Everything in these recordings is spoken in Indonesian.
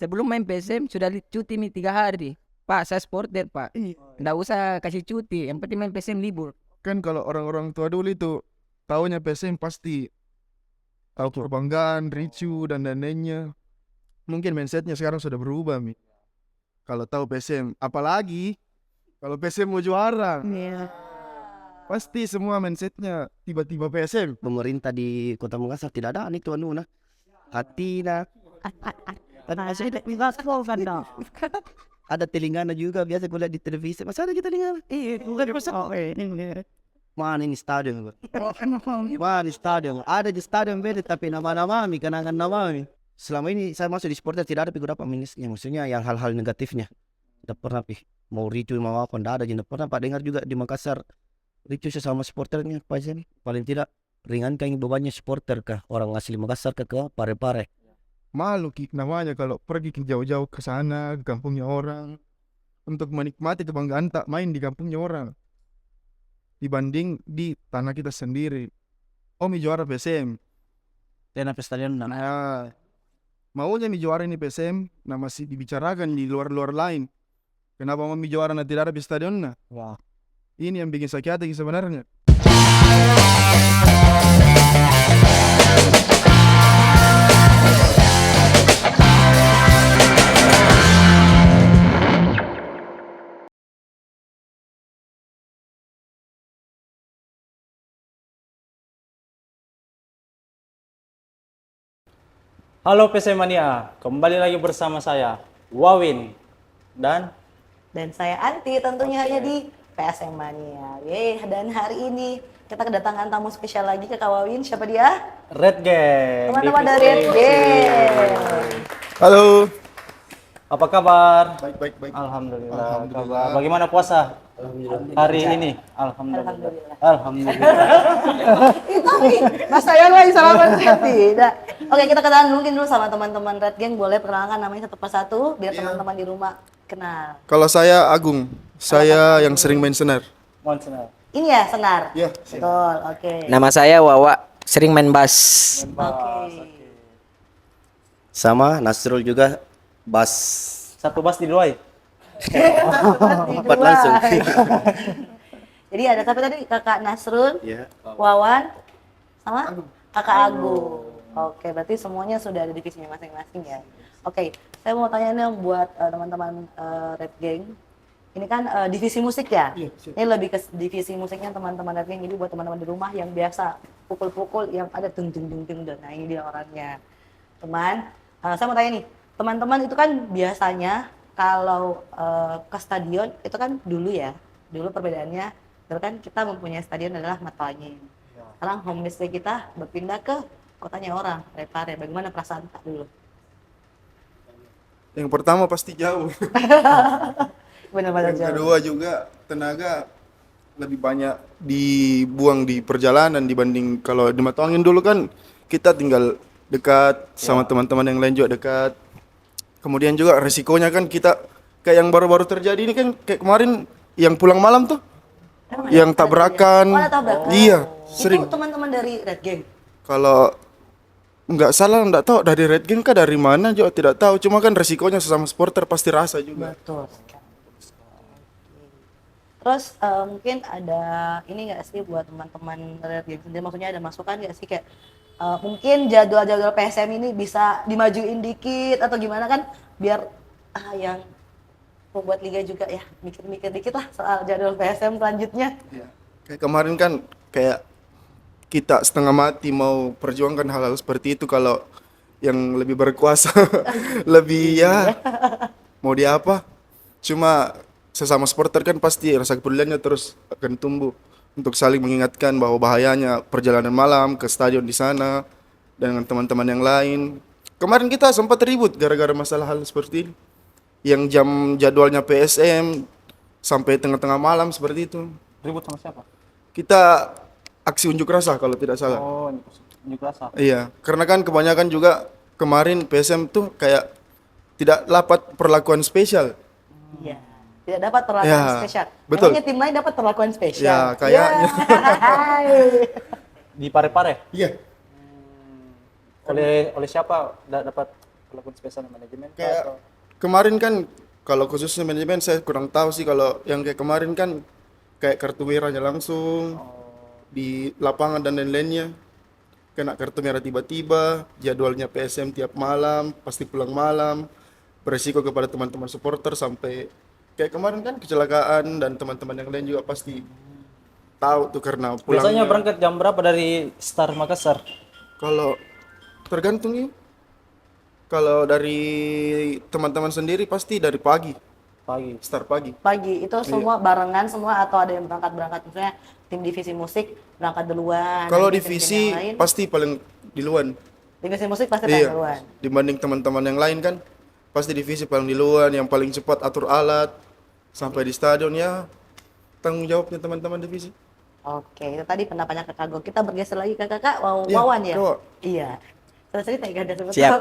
sebelum main PSM sudah cuti nih 3 hari. Pak, saya supporter Pak. Nggak usah kasih cuti, yang penting main PSM libur. Kan kalau orang-orang tua dulu itu taunya PSM pasti tahu kebanggaan, ricu dan lain-lainnya. Mungkin mindsetnya sekarang sudah berubah Mi. Kalau tahu PSM, apalagi kalau PSM mau juara, pasti semua mindsetnya tiba-tiba PSM. Pemerintah di Kota Makassar tidak ada nih tuan Nuna. Hati nak. Ada Telingana juga biasa gue lihat di televisi. Masa ada kita Telingana? Mana ini stadion? Mana di stadion? Ada di stadion beda tapi nama-nama mi kenangan nama mi. Selama ini saya masuk di supporter tidak ada pikir apa minusnya. Maksudnya yang hal-hal negatifnya. Tidak pernah mau ricu mau apa tidak ada. Tidak pernah Pak dengar juga di Makassar ricu sesama supporternya Pak Zen. Paling tidak ringankan bebannya supporter kah orang asli Makassar ke Pare-Pare. Malu namanya kalau pergi ke jauh-jauh ke sana, ke kampungnya orang, untuk menikmati kebanggaan tak main di kampungnya orang dibanding di tanah kita sendiri. Oh, mi juara PSM. Tena stadion dan Nah, maunya mi juara ini PSM, nah masih dibicarakan di luar-luar lain. Kenapa mau mi juara nanti tidak ada di stadion? Nah, wah. ini yang bikin sakit hati sebenarnya. Halo PC Mania, kembali lagi bersama saya Wawin dan saya Anti tentunya hanya di PSM Mania. Dan hari ini kita kedatangan tamu spesial lagi ke Kawawin. Siapa dia? Red Gang. Teman-teman dari Red Gang. Halo. Apa kabar? Baik. Alhamdulillah. Kabar. Bagaimana puasa hari ini? Alhamdulillah. Itu nih, Mas saya lagi salaman tidak. Oke, kita kenalan mungkin dulu sama teman-teman Red Gang. Boleh perkenalkan namanya satu persatu biar teman-teman di rumah kenal. Kalau saya Agung, saya yang sering main senar. Monsenal. Ini ya Senar. Ya. Betul. Oke. Nama saya Wawa, sering main bass. Oke. Sama Nasrul juga bas Satu bas di Duai. empat langsung. Jadi ada siapa tadi? Kakak Nasrul, Ya. Wawan, sama Kakak Agung. Oke, berarti semuanya sudah ada divisinya masing-masing ya. Oke, saya mau tanya nih buat teman-teman Red Gang. Ini kan divisi musik ya? Ini lebih ke divisi musiknya teman-teman Red Gang. Jadi buat teman-teman di rumah yang biasa pukul-pukul yang ada dung dung dung dung, nah ini dia orangnya. Teman, saya mau tanya nih, teman-teman itu kan biasanya kalau ke stadion itu kan dulu ya, dulu perbedaannya, dulu kan kita mempunyai stadion adalah Matpalanya. Sekarang home base kita berpindah ke kotanya orang, Pare-Pare. Bagaimana perasaan Kak dulu? Yang pertama pasti jauh. Benar-benar Yang jauh. kedua juga tenaga lebih banyak dibuang di perjalanan dibanding kalau di Matuangin dulu kan kita tinggal dekat sama teman-teman yang lain juga dekat. Kemudian juga resikonya kan kita kayak yang baru-baru terjadi ini kan kayak kemarin yang pulang malam tuh, yang tabrakan. Oh, ada tabrakan. Iya, sering. Itu teman-teman dari Red Gang. Kalau nggak salah nggak tahu dari Red Gang kah dari mana juga tidak tahu. Cuma kan resikonya sesama supporter pasti rasa juga. Betul. Terus mungkin ada ini nggak sih buat teman-teman Red Gang sendiri, maksudnya ada masukan nggak sih kayak mungkin jadwal-jadwal PSM ini bisa dimajuin dikit atau gimana kan biar yang membuat liga juga ya mikir-mikir dikit lah soal jadwal PSM selanjutnya. Kayak kemarin kan kayak kita setengah mati mau perjuangkan hal-hal seperti itu kalau yang lebih berkuasa lebih ya mau di apa. Cuma sesama supporter kan pasti rasa kepeduliannya terus akan tumbuh untuk saling mengingatkan bahwa bahayanya perjalanan malam ke stadion di sana dengan teman-teman yang lain. Kemarin kita sempat ribut gara-gara masalah hal seperti ini. Yang jam jadwalnya PSM sampai tengah-tengah malam seperti itu. Ribut sama siapa? Kita aksi unjuk rasa kalau tidak salah. Oh, unjuk rasa. Iya, karena kan kebanyakan juga kemarin PSM tuh kayak tidak dapat perlakuan spesial. Iya. Tidak dapat perlakuan Ya, spesial. betul. Emangnya tim lain dapat perlakuan spesial? Ya, kayaknya. Di Pare-Pare. Iya. Oleh siapa dapat walaupun spesial manajemen Kayak atau kemarin kan kalau khususnya manajemen saya kurang tahu sih, kalau yang kayak kemarin kan kayak kartu merahnya langsung di lapangan dan lain-lainnya. Kena kartu merah tiba-tiba, jadwalnya PSM tiap malam, pasti pulang malam, beresiko kepada teman-teman supporter sampai kayak kemarin kan kecelakaan, dan teman-teman yang lain juga pasti tahu tuh karena biasanya pulangnya. berangkat jam berapa dari Star Makassar? Kalau tergantung ya. Kalau dari teman-teman sendiri pasti dari pagi, Pagi. start pagi. Pagi itu semua barengan semua atau ada yang berangkat misalnya tim divisi musik berangkat duluan. Kalau nanti tim-tim divisi yang lain, pasti paling duluan. divisi musik pasti Iya. paling duluan. Dibanding teman-teman yang lain kan, pasti divisi paling duluan, yang paling cepat atur alat sampai di stadion ya. Tanggung jawabnya teman-teman divisi. Oke, itu tadi pendapatnya Kakak Go. Kita bergeser lagi ke Kakak Iya, Wawan ya? Kak. Iya. Terus cerita ya ada sebetulnya. Siap.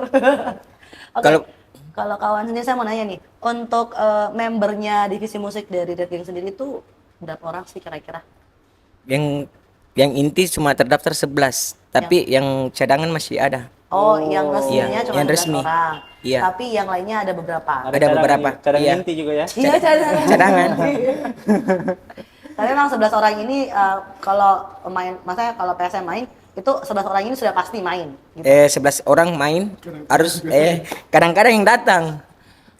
Oke. Kalau- Kalau kawan sendiri saya mau nanya nih, untuk membernya divisi musik dari Red Gang sendiri itu berapa orang sih kira-kira? Yang inti cuma terdaftar 11, tapi yang cadangan masih ada. Oh, yang resminya Iya, cuma yang 11 resmi. orang. Iya. Tapi yang lainnya ada beberapa. Ada cadangan beberapa, nih, cadangan iya. inti juga ya. Iya, cadangan. Cadangan. Tapi memang 11 orang ini kalau main, maksudnya kalau PSM main itu 11 orang ini sudah pasti main. Gitu. 11 orang main harus kadang-kadang yang datang.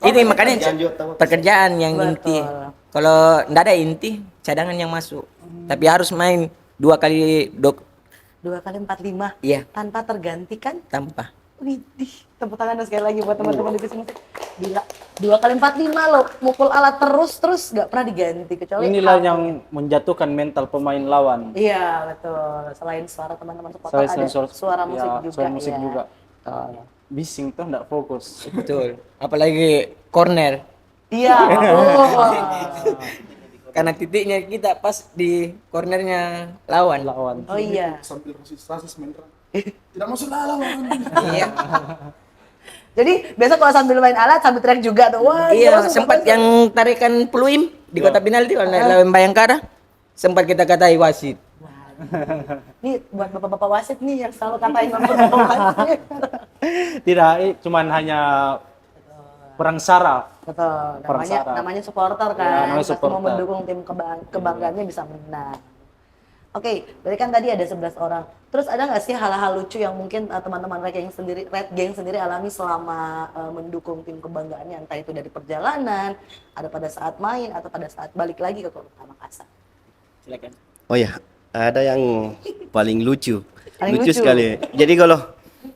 Ini makanya pekerjaan yang Betul. inti. Kalau ndak ada inti, cadangan yang masuk. Tapi harus main 2 kali 2 kali 45 iya, tanpa tergantikan. tanpa. Widih, tepuk tangan sekali lagi buat teman-teman di musik. Gila, 2 kali 45 loh, mukul alat terus nggak pernah diganti kecuali Inilah HP. yang menjatuhkan mental pemain lawan. Iya betul. Selain suara teman-teman supporter Selain ada suara musik ya, juga. suara musik ya. juga. Bising tuh enggak fokus. Betul. Apalagi corner. Iya. betul. Karena titiknya kita pas di cornernya lawan. Lawan. Oh iya. Sambil rasis menyerang. Tidak masuk dalam. Iya. Jadi biasa kalau sambil main alat sambil teriak juga tuh. Wah, Iya, gila, sempat supporter. yang tarikan peluim di kota penalti lawan Bayangkara. Sempat kita katai wasit. Nih buat bapak-bapak wasit nih yang selalu katain bapak-bapak wasit. Tidak, cuman hanya perang saraf. Betul. Perang saraf. Namanya supporter kan. Ya, namanya Pasti mau supporter. mendukung tim kebanggaannya bisa menang. Oke, berarti kan tadi ada 11 orang. Terus ada nggak sih hal-hal lucu yang mungkin teman-teman Red Gang sendiri alami selama mendukung tim kebanggaannya, entah itu dari perjalanan, ada pada saat main atau pada saat balik lagi ke Kota Makassar. Silakan. Oh ya, ada yang paling lucu. Paling lucu lucu. sekali. Jadi kalau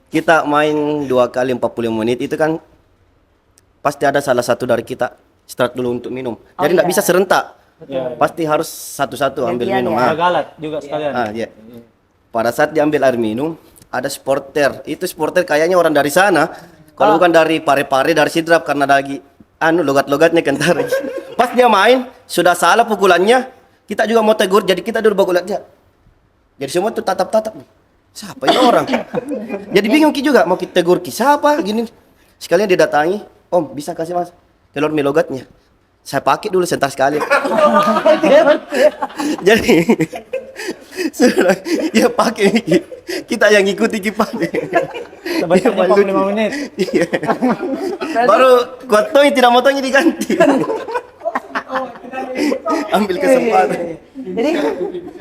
kita main 2 kali 45 menit itu kan pasti ada salah satu dari kita start dulu untuk minum. Oh, Jadi nggak iya. bisa serentak. Ya, Pasti harus satu-satu ambil Gantian minum. ya. ada galat juga sekalian. Iya. Pada saat diambil air minum, ada supporter. Itu supporter kayaknya orang dari sana. Kalau bukan dari Pare-Pare, dari Sidrap karena lagi logat-logatnya kentar. Pas dia main, sudah salah pukulannya, kita juga mau tegur, jadi kita dulu bagus aja. Jadi semua tuh tatap-tatap. Siapa ini orang? Jadi bingung Ki juga, mau kita tegur Ki siapa gini. Sekalian didatangi, Om bisa kasih mas telur mie logatnya. Saya pakai dulu sebentar sekali. Jadi sudah ya pakai kita yang ikuti kipas. Sebentar 45 menit. Iya. Baru kuat tidak motongnya diganti. Ambil kesempatan. Jadi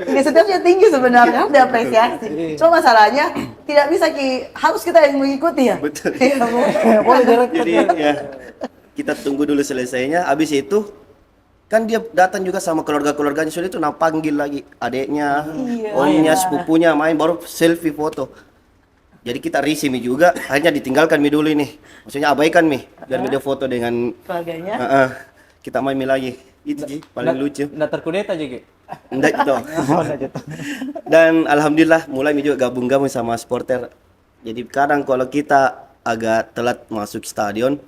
inisiatifnya tinggi sebenarnya, harus diapresiasi. Cuma masalahnya tidak bisa harus kita yang mengikuti ya. Betul. Iya, Bu. Jadi ya kita tunggu dulu selesainya. Habis itu kan dia datang juga sama keluarga-keluarganya, sudah itu panggil lagi adiknya, omnya, sepupunya main baru selfie foto. Jadi kita risih Mi juga, akhirnya ditinggalkan Mi dulu ini. Maksudnya abaikan Mi, biar Mi dia foto dengan Keluarganya. kita main Mi lagi. Itu Ji, paling lucu. Nggak terkudeta juga. Enggak itu. Dan alhamdulillah mulai Mi juga gabung-gabung sama supporter. Jadi kadang kalau kita agak telat masuk stadion,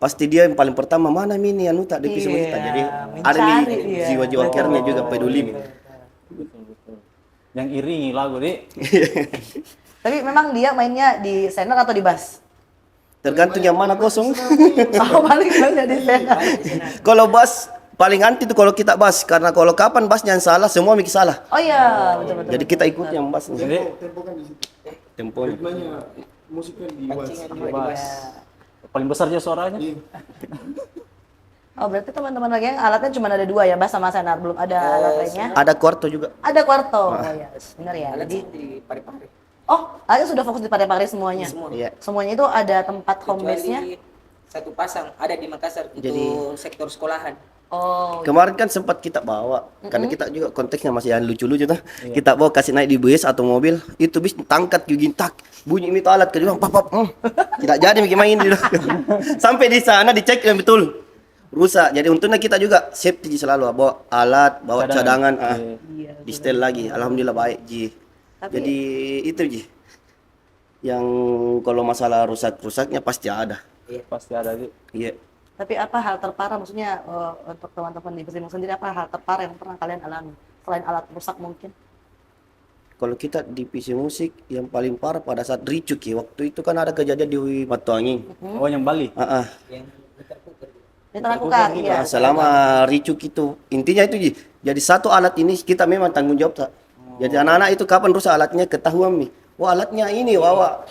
pasti dia yang paling pertama mana Mini anu tak divisi kita. Jadi ada mencari Mi dia. jiwa-jiwa care-nya juga peduli Mi. Yang iringi lagu deh. Tapi memang dia mainnya di center atau di bass? Tergantung yang mana kosong. Oh, paling banyak di center. Kalau bass paling anti itu kalau kita bass, karena kalau kapan bassnya yang salah semua mikir salah. Oh iya, betul-betul. Jadi kita ikut yang bassnya. Jadi Temponya. musik kan di bass. Bass. Paling besar aja suaranya. Iya. Oh berarti teman-teman lagi yang alatnya cuma ada 2 ya, bass sama senar, belum ada alat lainnya? Ada quarto juga. Ada kuarto. Oh ya, benar ya. Jadi di pare-pare. oh, alatnya sudah fokus di pare-pare semuanya. Semua. Iya. Semuanya itu ada tempat home base-nya. Kecuali satu pasang ada di Makassar untuk Jadi- sektor sekolahan. Oh, Kemarin kan sempat kita bawa, karena kita juga konteksnya masih yang lucu-lucu tuh. Kita bawa kasih naik di bus atau mobil, itu bis tangkat gigin tak, bunyi itu alat ke bilang pap. Tidak jadi bikin main gitu. Sampai di sana dicek yang betul. Rusak. Jadi untungnya kita juga safety Ji, selalu bawa alat, bawa cadangan, iya. di setel lagi. Alhamdulillah baik Ji. Tapi- Jadi itu Ji. Yang kalau masalah rusak-rusaknya pasti ada. Pasti ada Ji. Iya. Tapi apa hal terparah maksudnya untuk teman-teman di Persimmon sendiri apa hal terparah yang pernah kalian alami selain alat rusak mungkin? Kalau kita di PC musik yang paling parah pada saat ricuk ya, waktu itu kan ada kejadian di Batuangin. Oh yang Bali. Yang Ini terlakukan, iya. Nah, selama ricuk itu intinya itu Ji. Jadi satu alat ini kita memang tanggung jawab tak. Jadi anak-anak itu kapan rusak alatnya ketahuan nih. Wah alatnya ini wawa.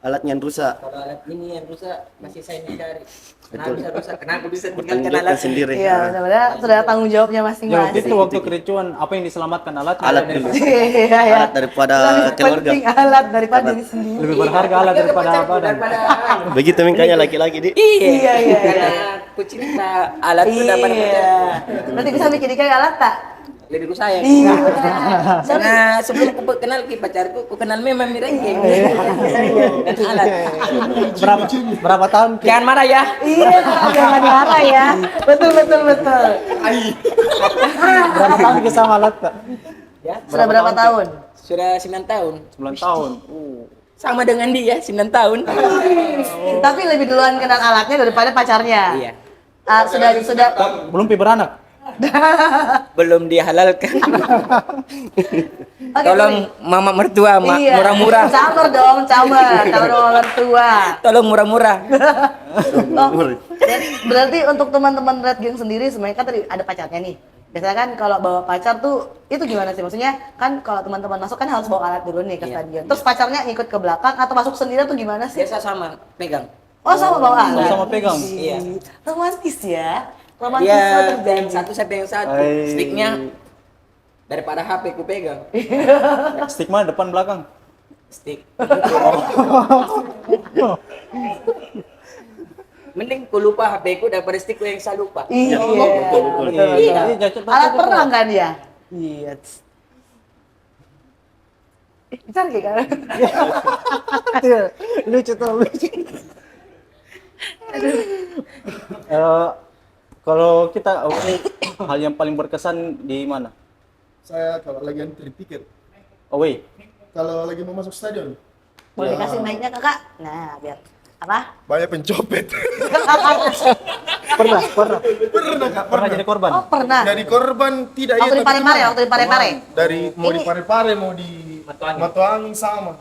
Alatnya yang rusak. kalau alat ini yang rusak masih saya yang cari. Kenapa Betul. bisa rusak? Kenapa bisa Bertanggung tinggalkan jawab alat sendiri. Iya, benar-benar sudah ada tanggung jawabnya Ya, waktu masing-masing. itu waktu kericuan apa yang diselamatkan alatnya? Alat dari- dulu. Iya, ya. Alat daripada Lebih keluarga. penting alat daripada diri sendiri. Lebih berharga alat daripada badan. Begitu makanya laki-laki di. Iya, iya. Karena kucinta alat itu dapat Iya. Berarti bisa bikin ikan alat tak? lebih ku sayang. Iya. Karena sebelum ku kenal ki pacarku, ku kenal memang Mirengkeng. Dan alat. Berapa tahun? Ki? Jangan marah ya. Iya, jangan marah ya. Betul, betul, betul. Berapa tahun Ki sama alat Kak? Ya, Sudah berapa tahun? sudah 9 tahun. 9 tahun. Sama dengan dia 9 tahun. Tapi lebih duluan kenal alatnya daripada pacarnya. Iya. Sudah Belum pi beranak. Belum dihalalkan. Oke, Tolong mama mertua iya. murah-murah. Camer dong, camer. Camer sama mertua. Tolong murah-murah. Oh, berarti untuk teman-teman Red Gang sendiri sebenarnya kan tadi ada pacarnya nih. Biasanya kan kalau bawa pacar tuh itu gimana sih? Maksudnya kan kalau teman-teman masuk kan harus bawa alat dulu nih ke Iya. stadion. Terus pacarnya ngikut ke belakang atau masuk sendiri tuh gimana sih? Biasa sama pegang. Oh sama bawa alat. Sama pegang. Iya. Romantis ya. Romantis Dia terjadi. pegang satu, saya pegang satu. Hai. Sticknya daripada HP ku pegang. Stigma depan belakang. Stick. Mending ku lupa HP ku daripada stick ku yang saya lupa. Iya. Iya. Jacot Alat perang kan ya? Iya. Bentar kayak kan? Lucu tuh, lucu. Kalau kita hal yang paling berkesan di mana? Saya kalau lagi antri tiket, Away. kalau lagi mau masuk stadion, Boleh dikasih mic-nya kakak? Nah, biar apa? banyak pencopet. Pernah Pernah jadi korban. Oh pernah. Dari korban tidak Waktu di tapi Parepare, kemana? waktu di Parepare. Dari mau di Ini- Parepare mau di Matuangin sama.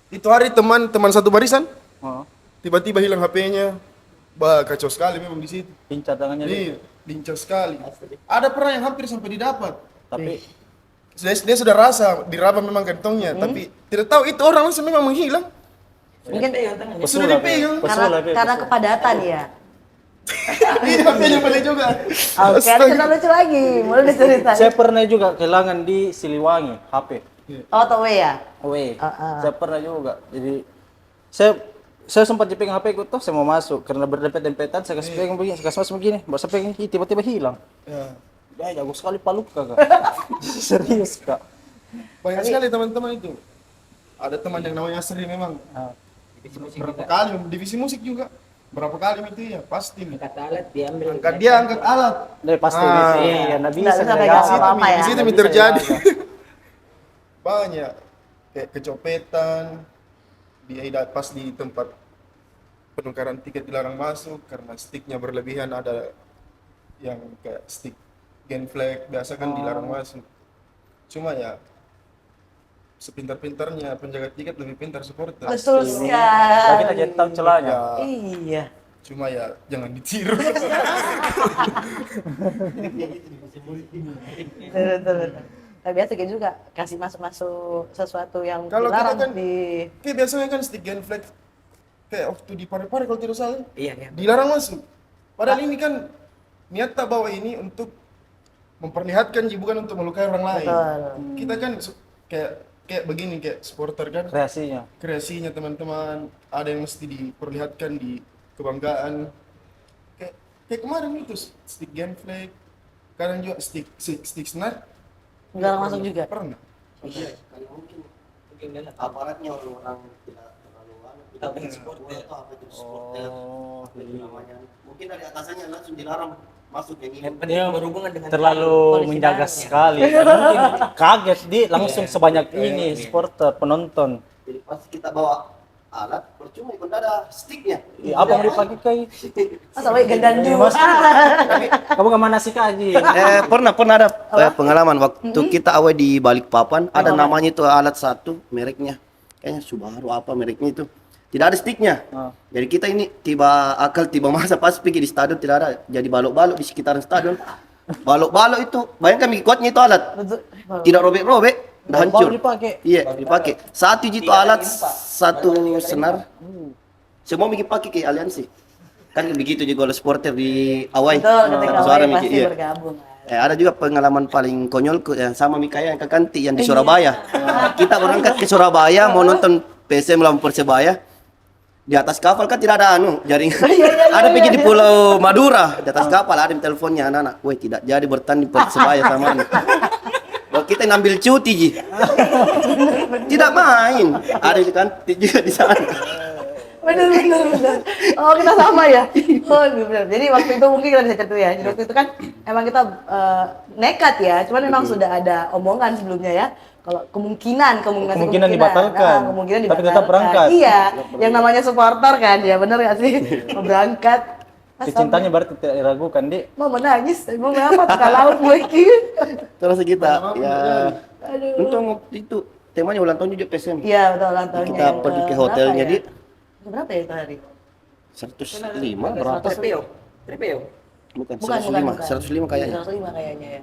Itu hari teman satu barisan Oh, tiba-tiba hilang HP-nya. Bah, kacau sekali memang di situ. pincar tangannya dia. Iya, lincah sekali. Ada pernah yang hampir sampai didapat. Tapi Dia sudah rasa diraba memang kantongnya, tapi tidak tahu itu orang langsung memang menghilang. Mungkin Sudah dipegang. karena kepadatan ya. Ini HP-nya balik juga. Oke, ada cerita lucu lagi. Boleh diceritain. saya pernah juga kehilangan di Siliwangi HP. Oh, tau ya? Away. Ah. Saya pernah juga. Jadi saya sempat dipegang HP ku tuh saya mau masuk karena berdempet-dempetan saya kasih pegang begini, saya kasih masuk begini, baru saya pegang tiba-tiba hilang. Ya. Ya jago sekali paluk Kak. Serius Kak. Banyak sekali teman-teman itu. Ada teman yang namanya Asri memang. Ah. Berapa kali divisi musik juga. Berapa kali itu ya pasti nih. Kata alat diambil. Angkat alat. Dari pasti Ah. gitu. Iya, nggak bisa. Nggak bisa nggak pegang ada. apa-apa ya. Di situ Nggak bisa terjadi. jaga. Banyak kayak kecopetan. Dia pas di tempat penukaran tiket dilarang masuk karena sticknya berlebihan, ada yang kayak stick gen flag biasa kan dilarang masuk. Cuma ya sepintar-pintarnya penjaga tiket lebih pintar supporter. Betul Nah, sekali. kita jadi tahu celahnya. Ya, Iya. cuma ya jangan ditiru. Betul, betul, betul. Tapi biasa kayak juga kasih masuk sesuatu yang Kalau kita dilarang kan di kayak biasanya kan stick genflex kayak waktu di Parepare kalau tidak salah Iya, iya. dilarang masuk. Padahal ini kan niat tak bawa ini untuk memperlihatkan bukan untuk melukai orang lain. Betul. Kita kan kayak begini kayak supporter kan Kreasinya. kreasinya teman-teman ada yang mesti diperlihatkan di kebanggaan. Kayak kemarin itu stick genflex, kadang juga stick senar. dilarang masuk juga. Pernah. Iya, karena mungkin aparatnya orang-orang tidak terlalu Apa yang supporter? atau apa itu supporter, Oh, apa itu namanya. Mungkin dari atasannya langsung dilarang masuk yang ini. Yang penting berhubungan dengan terlalu Polisi menjaga dalam, ya. sekali. Mungkin kaget di langsung sebanyak ini supporter penonton. Jadi pasti kita bawa alat, percuma ikut ada sticknya. Apa yang dipakai kai? Masa baik gendan dulu. Kamu kemana sih Kaji? Pernah ada pengalaman waktu kita awal di Balikpapan ada namanya itu alat satu mereknya kayaknya Subaru apa mereknya itu tidak ada sticknya. Jadi kita ini tiba masa pas pergi di stadion tidak ada, jadi balok-balok di sekitaran stadion. Balok-balok itu bayangkan kuatnya itu alat tidak robek-robek udah hancur. Baru dipakai. Iya dipakai satu itu alat satu senar semua mikir pakai ke aliansi kan begitu juga oleh supporter di awal Betul, ketika satu suara awal mikir pasti iya. bergabung. Ada juga pengalaman paling konyol yang sama Mikaya yang ke Kanti yang di Surabaya. Kita berangkat ke Surabaya mau nonton PSM lawan Persebaya. Di atas kapal kan tidak ada jaring. Ada pergi di Pulau Madura, di atas kapal ada di teleponnya anak-anak. Woi, tidak jadi bertanding Persebaya sama anu. Wah, kita ngambil cuti Ji. Tidak main. Ada di Kanti juga di sana. Bener. Oh kita sama ya. Oh bener. Jadi waktu itu mungkin kita bisa cerita ya. Jadi waktu itu kan emang kita nekat ya. Cuman memang sudah ada omongan sebelumnya ya. Kalau kemungkinan dibatalkan. Kemungkinan Tapi tetap berangkat. Iya. Yang namanya supporter kan ya bener gak sih? Mau berangkat. Cintanya berarti tidak diragukan, Di. Mau menangis. Mau apa? Tukar laut gue Terus kita ya Aduh. untung waktu itu temanya ulang tahun juga PSM. Iya betul ulang tahunnya. Kita pergi ke hotelnya Berapa ya? di Berapa ya itu hari? 105 berapa? Tripeo. Tripeo. Bukan Bukan, 105, 105 kayaknya. 105 kayaknya ya.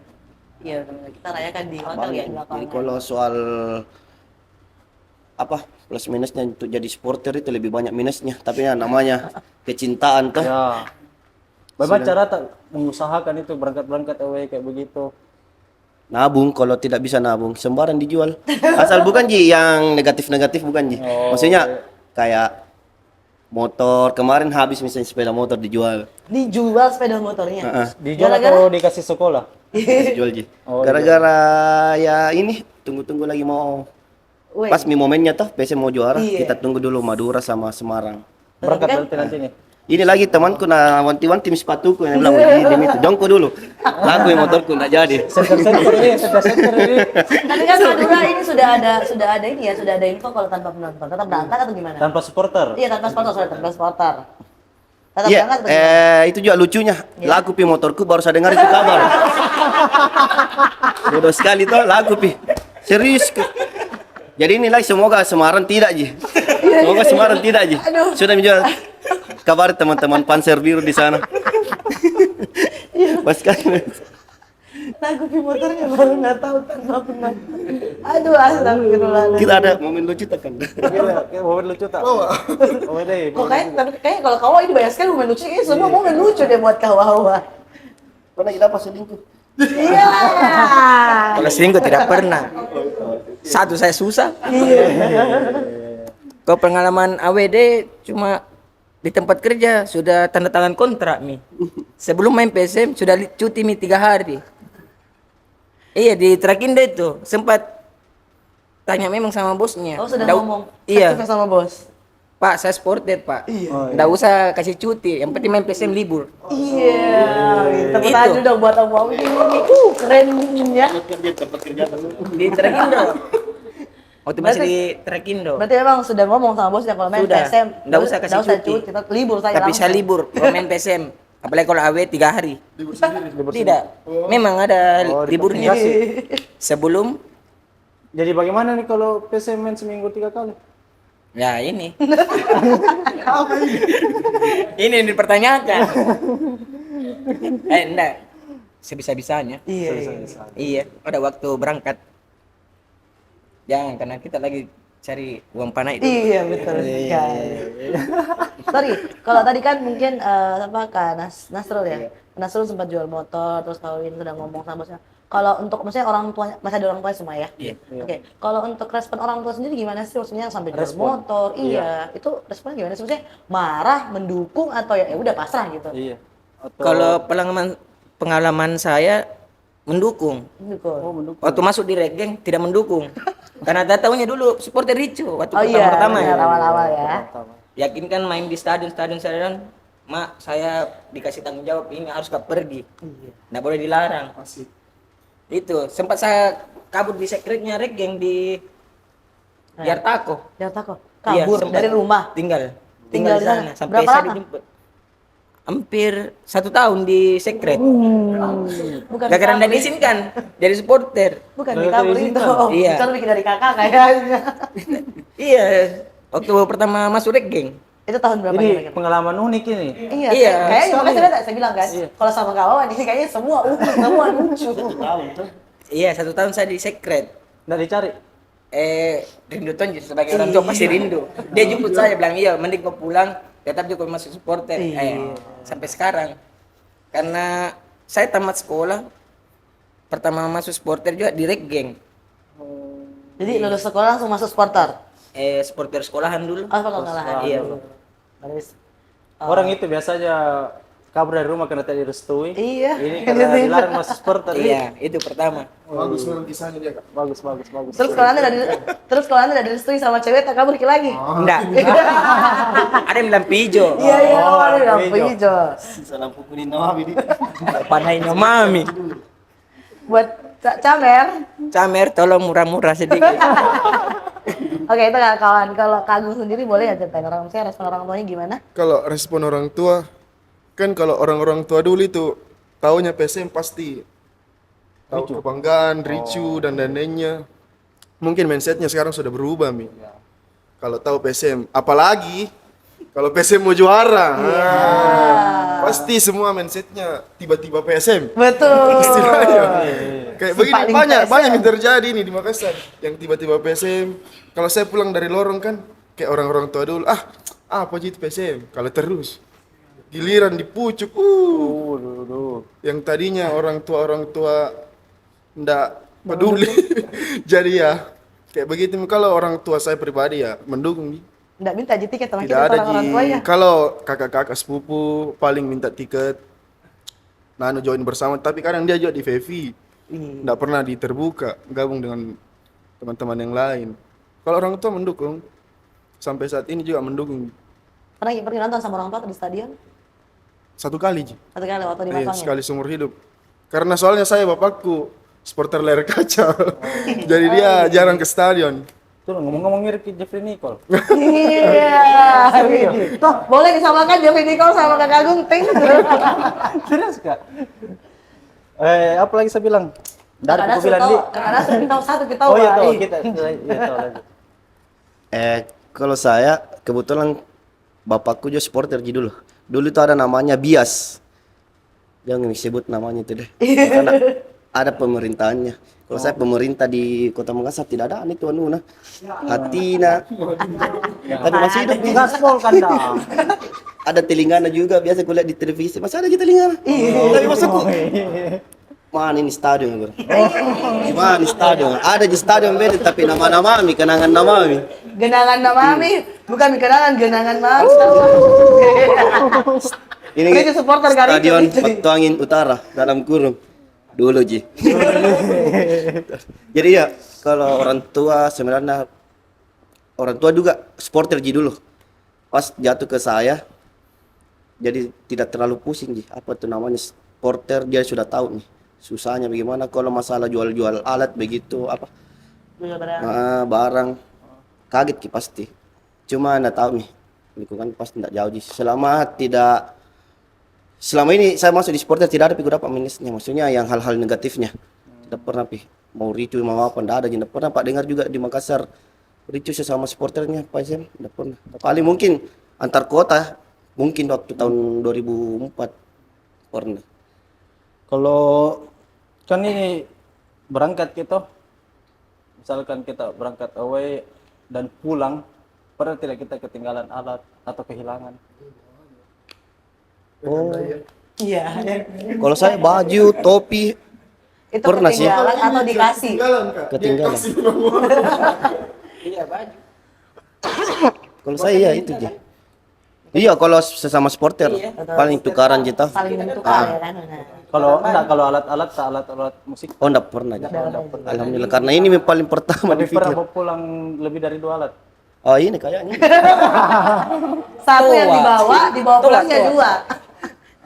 Iya, benar. Kita rayakan di hotel ya di lapangan. Jadi kalau soal apa plus minusnya untuk jadi supporter itu lebih banyak minusnya, tapi ya namanya kecintaan tuh. Ya. Bagaimana cara tak mengusahakan itu berangkat-berangkat away kayak begitu? Nabung, kalau tidak bisa nabung sembarang dijual. Asal bukan Ji yang negatif-negatif bukan Ji. Maksudnya kayak motor kemarin habis misalnya sepeda motor dijual. Dijual sepeda motornya. Dijual Gara-gara? atau dikasih sekolah? Dijual Ji. Gara-gara ya ini tunggu-tunggu lagi mau Weh. pas momennya tuh PSM mau juara, Iya. kita tunggu dulu Madura sama Semarang. Berangkat kan- berarti nanti nih. Ini lagi temanku na wanti-wanti sepatuku yang bilang demi itu jongko dulu. Laku yang motorku enggak jadi. Center ini, center ini. Tapi kan Madura ini sudah ada ini ya, sudah ada info kalau tanpa penonton. Tetap berangkat atau gimana? Tanpa supporter. Iya, tanpa sponsor, sorry, tanpa supporter. Tetap Iya, berangkat atau gimana? itu juga lucunya. Laku pi motorku baru saya dengar itu kabar. Bodoh sekali tuh laku pi. Serius. Jadi inilah semoga Semarang tidak Ji. Semoga Semarang tidak Ji. Sudah menjual kabar teman-teman Panser Biru di sana. Pas kali. Lagu di motornya baru nggak tahu tanpa penonton. Aduh, astagfirullahaladzim. Kita ada momen lucu tekan. Momen lucu tak? Oh, deh. Kok kayaknya kalau kau ini banyak sekali momen lucu, ini semua momen lucu deh buat kawa-kawa. Pernah kita pas selingkuh. Iya. Kalau selingkuh tidak pernah. Satu saya susah. Kalau pengalaman AWD cuma di tempat kerja sudah tanda tangan kontrak mi. Sebelum main PSM sudah cuti mi 3 hari. Iya di Trakinda itu sempat tanya memang sama bosnya. Oh, sudah Nggak- ngomong. Iya. Aktifnya sama bos. Pak saya supporter pak. Nggak usah kasih cuti. Yang penting main PSM libur. Iya. Tepuk Itu. tangan dong buat Om Wawi ini. Keren ya. Di Trakindo. Waktu masih di Trakindo. Berarti memang sudah ngomong sama bosnya kalau main Sudah. PSM. Nggak usah kasih cuti. Kita libur saja Tapi langsung. saya libur kalau main PSM. Apalagi kalau AW 3 hari. Tidak. Memang ada liburnya. Sebelum Jadi bagaimana nih kalau PSM main seminggu 3 kali? ya ini. Ini yang dipertanyakan. Enggak. Sebisa-bisanya. Iya. Iya, ada waktu berangkat. Jangan, karena kita lagi cari uang panai itu. Iya betul sekali. Sorry, kalau tadi kan mungkin apa Kak Nasrul ya. Nasrul sempat jual motor, terus Kawin sudah ngomong sama bosnya. Kalau untuk maksudnya orang tua masih ada orang tua semua ya. Iya. Oke, kalau untuk respon orang tua sendiri gimana sih? Maksudnya sampai jual Respon. motor, iya. Itu responnya gimana sih? Maksudnya marah, mendukung atau ya udah pasrah gitu? Iya. Atau Kalau pengalaman saya mendukung. Mendukung. mendukung. Waktu masuk di Regeng tidak mendukung. Karena tahunya dulu supporter Rico waktu Oh iya, pertama benar, ya. awal-awal ya. Yakin kan main di stadion, Mak, saya dikasih tanggung jawab ini harus pergi. Iya. Nggak boleh dilarang. Itu sempat saya kabur di sekretnya Regeng di Yartako. Jakarta kok. Iya, Kabur sempat. dari rumah. Tinggal Tinggal di di sana. sana sampai Berapa saya lama? dijemput. Hampir 1 tahun di sekret. Bukan Gara-gara kabur. nggak diizinkan jadi supporter. Bukan di kabur itu. Iya. Itu bikin dari kakak kayaknya. Iya, waktu pertama masuk Regeng. Itu tahun berapa Ini kira-kira? pengalaman unik ini. Iya, Iya, kayaknya makanya saya bilang kan, kalau sama kawan ini kayaknya semua unik, semua lucu. Iya, 1 tahun saya di sekret. Nggak dicari. Rindu tonjol sebagai orang tua pasti rindu. Dia jemput saya bilang iya, mending kau pulang, tetap juga masuk supporter. Sampai sekarang. Karena saya tamat sekolah, pertama masuk supporter juga di Regeng. Jadi lulus sekolah langsung masuk supporter. Supporter sekolahan dulu. Oh, kalau ngalahan. Iya. Bagus. Orang itu biasanya kabur dari rumah karena tidak direstui. Iya. Ini karena dilarang masuk supporter. Iya, itu pertama. Bagus memang kisahnya dia, Kak. Bagus. Terus kalau anda udah direstui sama cewek, tak kabur lagi. Enggak. Ada yang bilang pijo. Iya, ada yang hijau. hijau. Salam pukulin nama ini. Panainya mami. Buat Camer. Camer tolong murah-murah sedikit. Oke, itu kawan. Kalau Kak Agung sendiri boleh ya ceritain orang saya respon orang tuanya gimana? Kalau respon orang tua, kan kalau orang-orang tua dulu itu taunya PSM pasti tahu kebanggaan, ricu dan lain-lainnya. Mungkin mindsetnya sekarang sudah berubah, Mi. Kalau tahu PSM, apalagi kalau PSM mau juara, pasti semua mindsetnya tiba-tiba PSM. Betul. Istilahnya. Kayak Si begini paling banyak PSM. banyak yang terjadi nih di Makassar yang tiba-tiba PSM. Kalau saya pulang dari lorong kan kayak orang-orang tua dulu, apa aja itu PSM kalau terus giliran dipucuk, yang tadinya orang tua ndak peduli. Jadi ya kayak begitu. Kalau orang tua saya pribadi ya mendukung. Nggak minta aja tiket sama Tidak kita ada orang tuanya. kalau kakak-kakak sepupu paling minta tiket nanu join bersama, tapi kadang dia juga di VV nggak pernah di terbuka gabung dengan teman-teman yang lain. Kalau orang tua mendukung, sampai saat ini juga mendukung. Pernah nonton sama orang tua di stadion? 1 kali Ji. Satu kali waktu di Iya, Matangnya. sekali seumur hidup. Karena soalnya saya bapakku supporter layar kaca. Jadi dia jarang ke stadion. Tuh ngomong-ngomong mirip ke Jeffrey Nicole. Iya. Tuh, boleh disamakan Jeffrey Nicole sama Kak Agung, ting. Serius Kak? Apa lagi saya bilang? Dari Karena aku bilang di. karena sudah tahu satu kita Oh iya tahu Wah, kita. Iya tahu lagi. Kalau saya kebetulan bapakku juga supporter Ji dulu. Dulu itu ada namanya Bias. Jangan disebut namanya itu deh. Karena ada pemerintahannya. Kalau saya pemerintah di Kota Makassar tidak ada itu anu nah. Hatina. Tapi masih hidup di Gaspol kan dah. ada telingana juga biasa kulihat di televisi. Masih ada di telingana. Tapi maksudku mana ini stadion bro? Mana ini stadion? Ada di stadion beda tapi nama-nama mi kenangan nama mi. genangan Mami, bukan genangan Mami. Ini Itu supporter Gariki. stadion Petuangin Utara dalam kurung dulu Ji. Jadi ya kalau orang tua sebenarnya orang tua juga supporter Ji dulu. Pas jatuh ke saya jadi tidak terlalu pusing Ji. Apa tuh namanya supporter dia sudah tahu nih susahnya bagaimana kalau masalah jual-jual alat begitu apa barang kaget Ki pasti. Cuma anda tahu nih lingkungan pasti tidak jauh Ji. Selama ini saya masuk di supporter tidak ada pi dapat minusnya, maksudnya yang hal-hal negatifnya. Tidak pernah pi mau ricu mau apa tidak ada, tidak pernah Pak dengar juga di Makassar ricu sesama supporternya Pak Sem, tidak pernah. Paling mungkin antar kota mungkin waktu tahun 2004 pernah. Kalau kan ini berangkat gitu misalkan kita berangkat away dan pulang, pernah tidak kita ketinggalan alat atau kehilangan? Oh, Iya. kalau saya baju, topi, Itu Pernah sih. ketinggalan atau dikasih? ketinggalan. Iya baju. Kalau saya iya itu aja. Iya, kalau sesama supporter paling tukaran kita. Saling menentukan ya kan. Nah. Kalau enggak, kalau alat-alat musik, Oh, enggak pernah. Alhamdulillah, karena ini yang paling pertama tapi pernah dipikir. bawa pulang lebih dari 2 alat. Oh, ini kayaknya. Satu yang dibawa pulangnya Tua.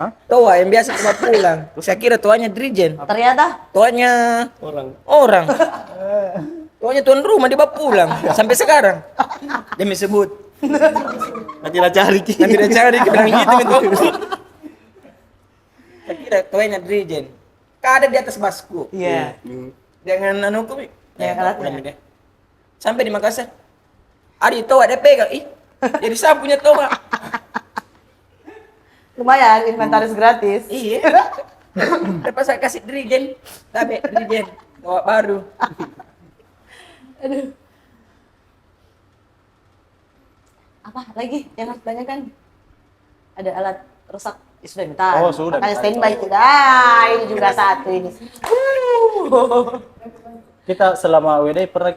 2. Toa yang biasa cuma pulang. Saya kira tuanya dirijen. Ternyata Tuanya orang. Tuanya tuan rumah dibawa pulang sampai sekarang. Demi sebut. Nanti lah cari. Nanti dia cari bilang gitu itu. Saya kira tuanya dirijen. Ada di atas basku. iya. Jangan anu kok. Ya, alatnya. pulang deh. Sampai di Makassar. Adi toa dia pegang. Ih, jadi saya punya toa. Lumayan inventaris gratis. Iya. Lepas saya kasih dirijen. Tapi dirijen. Toa baru. Apa lagi yang harus ditanyakan? Ada alat rusak? Ya, sudah minta. Oh, sudah. Makanya standby tidak. Ini juga satu ini. Kita selama WD pernah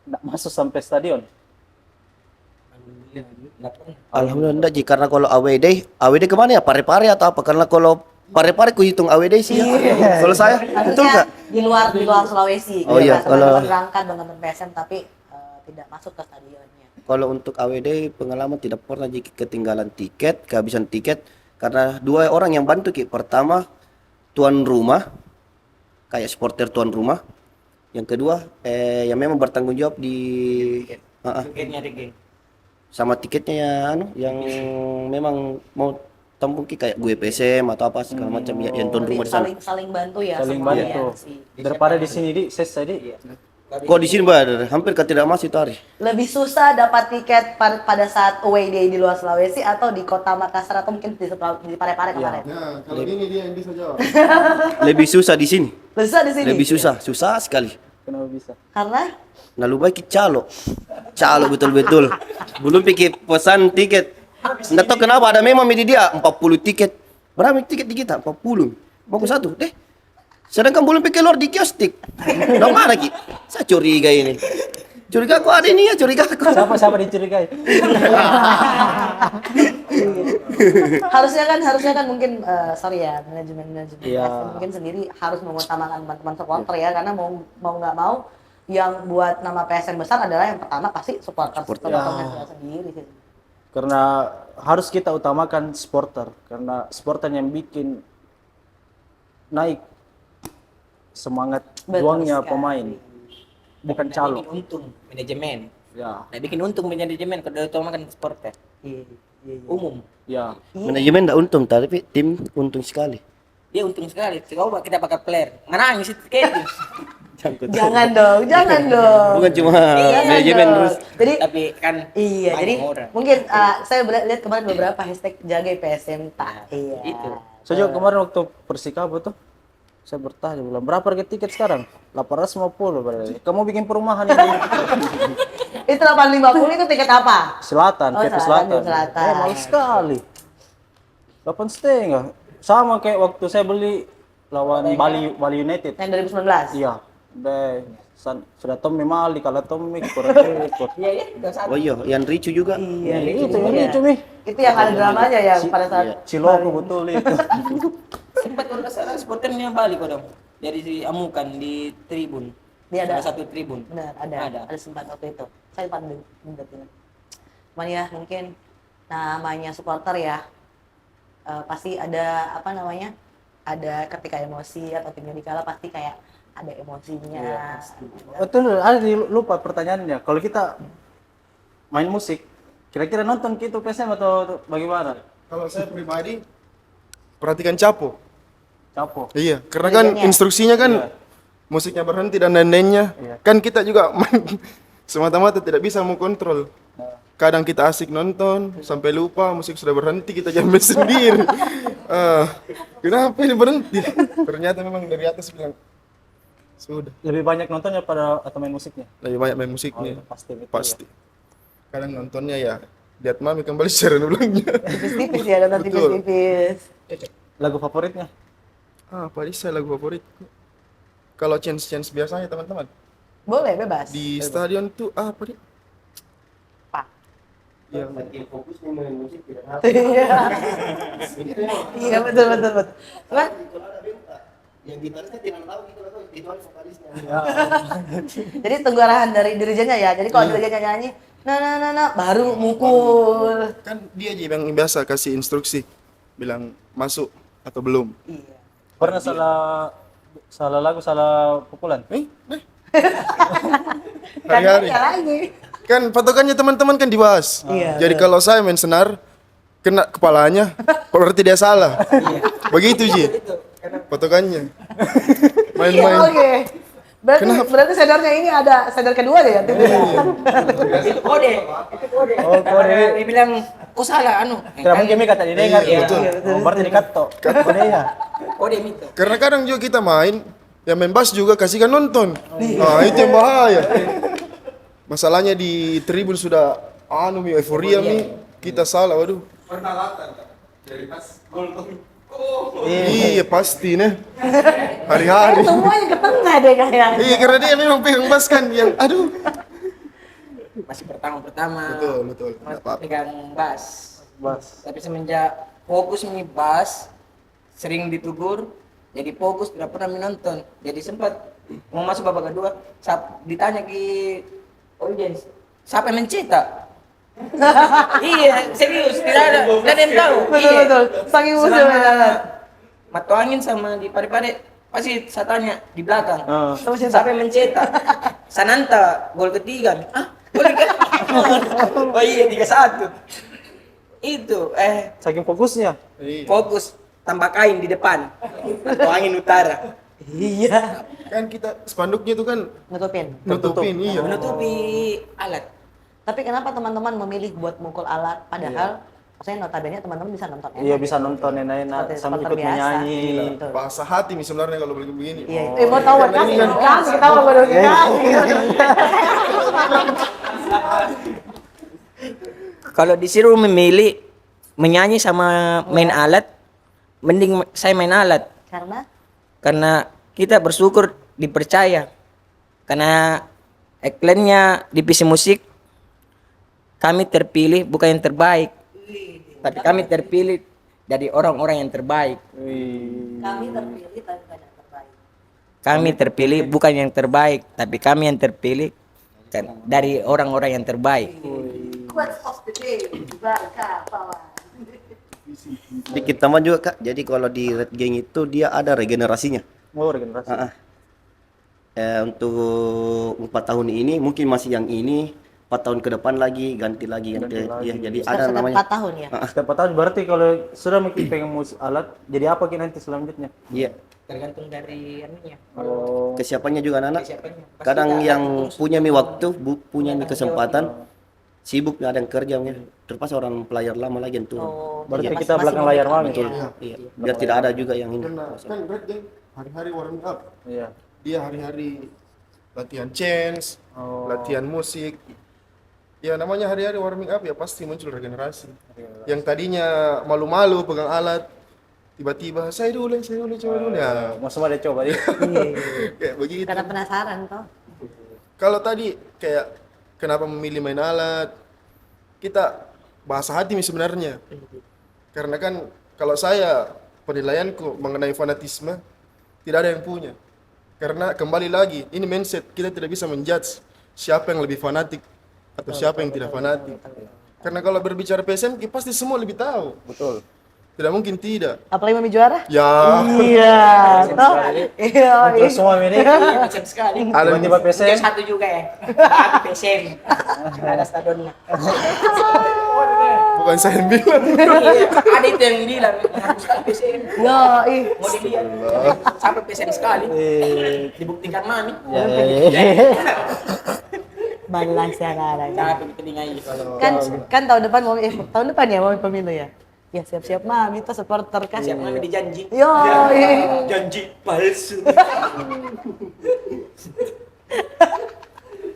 nggak masuk sampai stadion. Alhamdulillah enggak, Ji, karena kalau AWD kemana ya? Pare-pare atau apa? Karena kalau pare-pare ku hitung AWD sih. Ya. Kalau saya, betul Maksudnya nggak? di luar Sulawesi. Oh iya, kalau- berangkat dengan PSM tapi tidak masuk ke stadionnya. Kalau untuk AWD pengalaman tidak pernah Ji ketinggalan tiket, kehabisan tiket karena 2 orang yang bantu Ki. Pertama tuan rumah, kayak supporter tuan rumah. Yang kedua yang memang bertanggung jawab di Tiketnya Rigi. sama tiketnya ya yang memang mau tampung Ki, kayak gue PSM atau apa segala macam ya, yang tuan Jadi rumah di sana. saling bantu ya. Saling semuanya. bantu. Sih. Daripada di sini di ses tadi. Kok di sini Mbak, hampir tidak masih itu hari. Lebih susah dapat tiket pada saat away day di luar Sulawesi atau di kota Makassar atau mungkin di Pare-Pare kemarin? Nah, kalau ini dia yang bisa jawab. Lebih susah di sini. Lebih susah di sini. Lebih susah sekali. Kenapa bisa? Karena Nah, lu baik calo betul-betul. Belum pikir pesan tiket. Nggak tahu kenapa ada memang di dia 40 tiket. Berapa tiket di kita? 40. Mau satu deh. Sedangkan belum pikir luar di kiostik. Udah mana Ki? Saya curiga ini. Curiga aku ada ini ya, curiga aku. Siapa dicurigai? harusnya kan mungkin sorry ya manajemen Iya. PSM mungkin sendiri harus mengutamakan teman-teman supporter ya karena mau nggak mau yang buat nama PSM besar adalah yang pertama pasti supporternya sendiri sih. Karena harus kita utamakan supporter, karena supporter yang bikin naik semangat Betul juangnya sekali. pemain, bukan calo. Bikin untung manajemen. Ya, Nah, bikin untung manajemen kalau utamakan supporter. Iya. Umum. ya. Manajemen enggak untung, tapi tim untung sekali. Dia untung sekali. Coba kita pakai player. Nangis itu ketis. Jangan dong. Bukan cuma Jangan manajemen dong. terus. Jadi Tapi kan iya, banyak jadi orang. mungkin saya lihat kemarin beberapa hashtag jaga PSM tak. Iya. itu. Saya juga kemarin waktu Persikabo tuh, saya bertanya bilang berapa harga tiket sekarang? 850 berarti. Kamu bikin perumahan ini Itu 850 itu tiket apa? selatan, Oh, PP Selatan, Selatan. Selatan. Mahal sekali. 8,5. Sama kayak waktu saya beli lawan Bali United. Yang 2019. Iya. Sudah Tommy Mali, kalau Tommy kurang ikut. Iya, iya, udah satu. Oh iya, yang Ricu juga. Iya, Itu ini cumi. itu yang ada dramanya ya pada saat Ciloko betul itu. Sempat kalau nggak salah supporternya balik kok dong. Dari si Amukan di tribun. Dia ada. Salah satu tribun. benar ada sempat waktu itu. Saya sempat ingat. Cuman ya mungkin namanya supporter ya pasti ada apa namanya? Ada ketika emosi atau timnya dikalah pasti kayak ada emosinya. Betul, ada lupa pertanyaannya. Kalau kita main musik, kira-kira nonton gitu PSM atau bagaimana? Kalau saya pribadi perhatikan Capo. Capo. Iya, karena kan instruksinya kan musiknya berhenti dan lain-lainnya. Kan kita juga main semata-mata tidak bisa mau kontrol. Kadang kita asik nonton sampai lupa musik sudah berhenti, kita jamin sendiri. Kenapa ini berhenti? Ternyata memang dari atas bilang Sudah. Lebih banyak nontonnya pada atau main musiknya? Lebih banyak main musiknya. Pasti gitu Pasti. Kadang nontonnya ya lihat mami kembali secara ulangnya. Tipis-tipis ya, nonton Betul. tipis-tipis. ya. Lagu favoritnya? Apa sih lagu favorit? Kalau chance biasanya teman-teman Boleh, bebas. di stadion tuh apa nih? Apa? Yang fokus nih main musik tidak apa. Iya. Iya, betul. Apa? Yang gitarisnya tidak tahu gitu loh, itu vokalisnya. Jadi tunggu arahan dari dirijennya ya. Jadi kalau dirijennya nyanyi, nah, baru mukul. kan dia aja yang biasa kasih instruksi bilang masuk atau belum. Iya. Pernah salah lagu, salah pukulan? Hari-hari. Kan lagi. Kan patokannya teman-teman kan dibahas. Iya, Jadi kalau saya main senar kena kepalanya, berarti dia salah. Begitu Ji. Patokannya. Iya, Main-main. oke. Berarti sadarnya ini ada sadar kedua deh ya. Itu kode. Oh, kode. Dia bilang, kok salah anu. Tidak mungkin Mika tadi dengar. Iya, betul. Berarti dikato. Kodenya. Kode itu. Karena kadang juga kita main, ya main bass juga kasihkan nonton. Nah, itu yang bahaya. Masalahnya di tribun sudah euforia nih, kita salah, waduh. Iya pasti nih. Hari-hari. Semuanya ke tengah deh kayaknya. Iya karena dia memang pegang bass kan yang aduh. Masih pertama-pertama. Betul. Nggak apa-apa. Pegang bass. Bas. Tapi semenjak fokus nih bass, sering ditegur, jadi fokus tidak pernah menonton. Jadi sempat mau masuk babak kedua, ditanya ke audiens, siapa yang mencetak? Iya, serius, tidak ada yang tahu. Betul. Saking musuh banget. Matu angin sama di pare-pare, pasti saya tanya di belakang. Sama Siapa yang mencetak? Sananta, gol ketiga. Gol ketiga. Oh iya, 3-1. Itu, Saking fokusnya. fokus tambah kain di depan. Matu angin utara. Iya. Kan kita spanduknya itu kan Nutupin. iya. Menutupi alat. Tapi kenapa teman-teman memilih buat mukul alat? Padahal, maksudnya notabene teman-teman bisa nonton Iya bisa nonton enak-enak Seperti sambil ikut biasa. menyanyi. Betul. Bahasa hati nih sebenarnya kalau begini. Iya, mau tahu kasih tahu baru Kalau disuruh memilih menyanyi sama main alat, mending saya main alat. Karena kita bersyukur dipercaya. Karena iklannya divisi musik kami terpilih bukan yang terbaik, tapi kami terpilih dari orang-orang yang terbaik. Kami terpilih tapi bukan yang terbaik. Kami terpilih bukan yang terbaik, tapi kami yang terpilih dari orang-orang yang terbaik. Quotes of the day, Barca Pawan. Sedikit tambah juga Kak, jadi kalau di Red Gang itu dia ada regenerasinya. Oh, regenerasi. Untuk 4 tahun ini mungkin masih yang ini, 4 tahun ke depan lagi ganti lagi. Ya, jadi ada Sudah namanya. 4 tahun ya. Setiap 4 tahun berarti kalau sudah mungkin pengen musik alat, jadi apa nanti selanjutnya? Iya. Tergantung dari anunya. Oh, Kesiapannya juga anak-anak. Kesiapannya. Pasti Kadang ada yang terus. punya waktu, punya kesempatan, sibuk ada yang kerja, terpas orang pelayar lama lagi yang turun. berarti Jadi kita masing-masing belakang layar memberikan, mami. ya. Iya. Biar tidak ada juga yang ini. Kan Red Gang hari-hari warming up. Iya. Dia hari-hari latihan chance, latihan musik. Ya namanya hari-hari warming up ya pasti muncul regenerasi. Yang tadinya malu-malu pegang alat, tiba-tiba saya dulu coba dulu ya. Mau semua dia coba dia. Kayak begitu. Karena penasaran toh. Kalau tadi kayak kenapa memilih main alat, kita bahasa hati nih sebenarnya. Karena kan kalau saya penilaianku mengenai fanatisme tidak ada yang punya. Karena kembali lagi ini mindset, kita tidak bisa menjudge siapa yang lebih fanatik atau siapa yang tidak fanatik. Karena kalau berbicara PSM pasti semua lebih tahu. Betul. Tidak mungkin tidak. Apalagi Mami juara? Ya. Iya, toh. Iya. Terus semua ini Macam sekali. tiba-tiba Dia PSM. satu juga ya. Tapi PSM. Ada stadionnya. Bukan saya yang bilang. Iya, ada itu yang bilang harus sekali PSM. Ya, ih. Mau dilihat sampai PSM sekali. Dibuktikan mami. Balas ya, Rara. Capek di telinga ini. Kan tahun depan mau tahun depan ya mau pemilu ya. Ya siap-siap mami itu supporter kan. Siap mami dijanji. Yo. Janji palsu.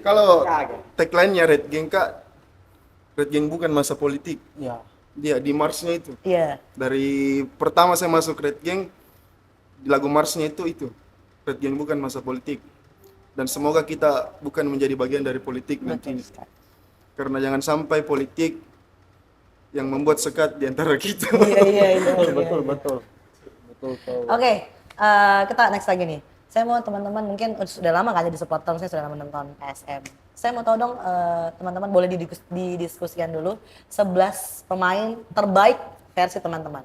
Kalau tagline-nya Red Gang Kak, Red Gang bukan masa politik. Ya. Dia di marsnya itu. Iya. Dari pertama saya masuk Red Gang, di lagu marsnya itu. Red Gang bukan masa politik. Dan semoga kita bukan menjadi bagian dari politik nanti. Karena jangan sampai politik yang membuat sekat di antara kita. Iya. Betul. Betul. Oke, kita next lagi nih. Saya mau teman-teman mungkin sudah lama kan jadi supporter, saya sudah lama nonton PSM. Saya mau tahu dong teman-teman boleh didiskusikan dulu 11 pemain terbaik versi teman-teman.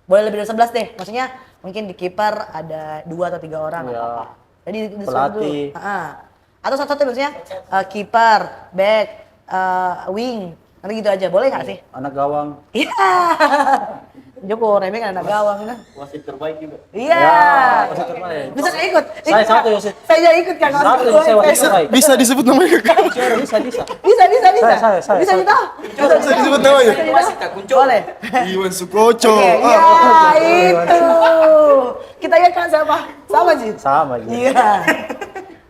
Boleh lebih dari 11 deh, maksudnya mungkin di kiper ada 2 atau 3 orang Ya. apa. Jadi disuruh Pelatih. dulu. Atau satu-satu maksudnya kiper, back, wing, nanti gitu aja. Boleh nggak sih? Anak gawang. Iya. Joko remeh kan anak gawang kan. Wasit terbaik juga. Iya. Wasit terbaik. Bisa nggak ikut? Saya satu wasit. Saya juga ikut kan. Satu saya wasit terbaik. Bisa disebut namanya Kak? Bisa. Bisa. Saya. Bisa kita. Bisa disebut namanya? Boleh. Iwan Sukoco. Oke, ya itu. Kita ingat kan siapa? Sama sih. Sama gitu. Iya.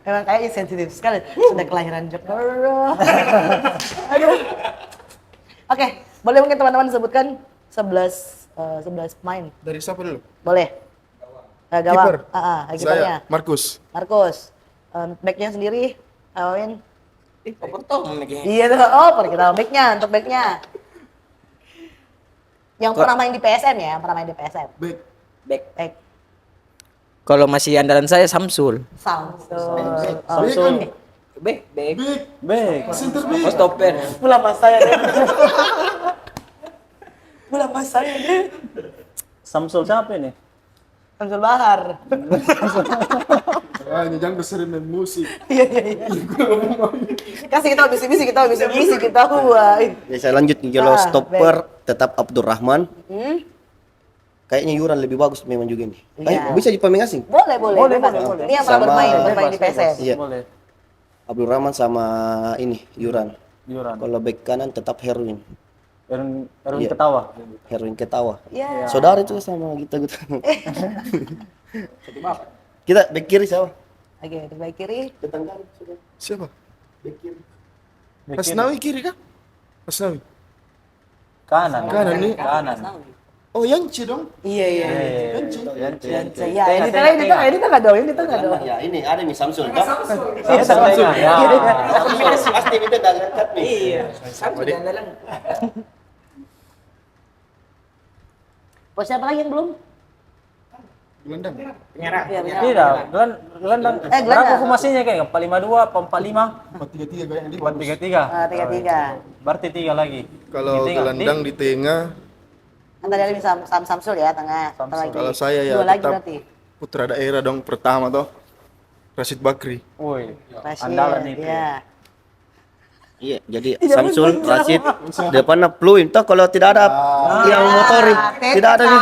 Emang kayaknya sensitif sekali. Sudah kelahiran Joko. Aduh. Oke, boleh mungkin teman-teman sebutkan 11 pemain. Dari siapa dulu? Boleh. Kiper. Gawang. Kipernya. Saya, Markus. Markus. Backnya sendiri, Awin. Potong lagi. Iya tuh. Oh, kita backnya untuk backnya. Yang pernah main di PSM ya, yang pernah main di PSM. Back. Back. Kalau masih andalan saya Samsul. Samsul. Samsul. Back. Baik. Center Oh, back. stopper. Bulan mas saya deh. Bulan mas saya deh. Samsul siapa ini? Samsul Bahar. Jangan sering main musik. Iya. Kasih kita bisik-bisik, kita buat. Ya, saya lanjut nih, kalau stopper tetap Abdurrahman. Hmm? Kayaknya Yuran lebih bagus memang juga nih. Iya. Bisa di pemain asing? Boleh. Bebas. Ini yang pernah Sama- bermain di PSM. Iya. Boleh. Abdurrahman sama ini Yuran. Yuran. Kalau bek kanan tetap Herwin. Erwin Iya. ketawa. Herwin Ketawa. Iya. Saudara itu sama kita gitu. Kita bek kiri siapa? Oke, di back kiri. Tetangga sudah. Siapa? Bek kiri. Asnawi kiri kah? Asnawi. Kanan. Kanan nih. Kanan. Oh, Yanci dong. Iya. Yanci. Ya, ini tengah dong. Ya ini ada nih Samsul. Samsul. Ya. Pasti itu dah dekat nih. Iya. Samsul di andalan. Siapa lagi yang belum? Gelandang. Penyerang. Iya, benar. Tidak, gelandang. gelandang. Berapa formasinya kayak 452, 445, 4-3-3 kayak yang di 433. 3-3. Berarti 3 lagi. Kalau Di tengah. gelandang di tengah, Kan tadi ada Samsul ya, tengah. Satu lagi. kalau saya ya 2 lagi tetap berarti. putra daerah dong pertama toh. Rashid Bakri. Woi, Rashid, andalan itu. Iya. Iya, jadi Samsul, Rashid, depannya Pluim. Toh kalau tidak ada yang motori, tidak ada nih.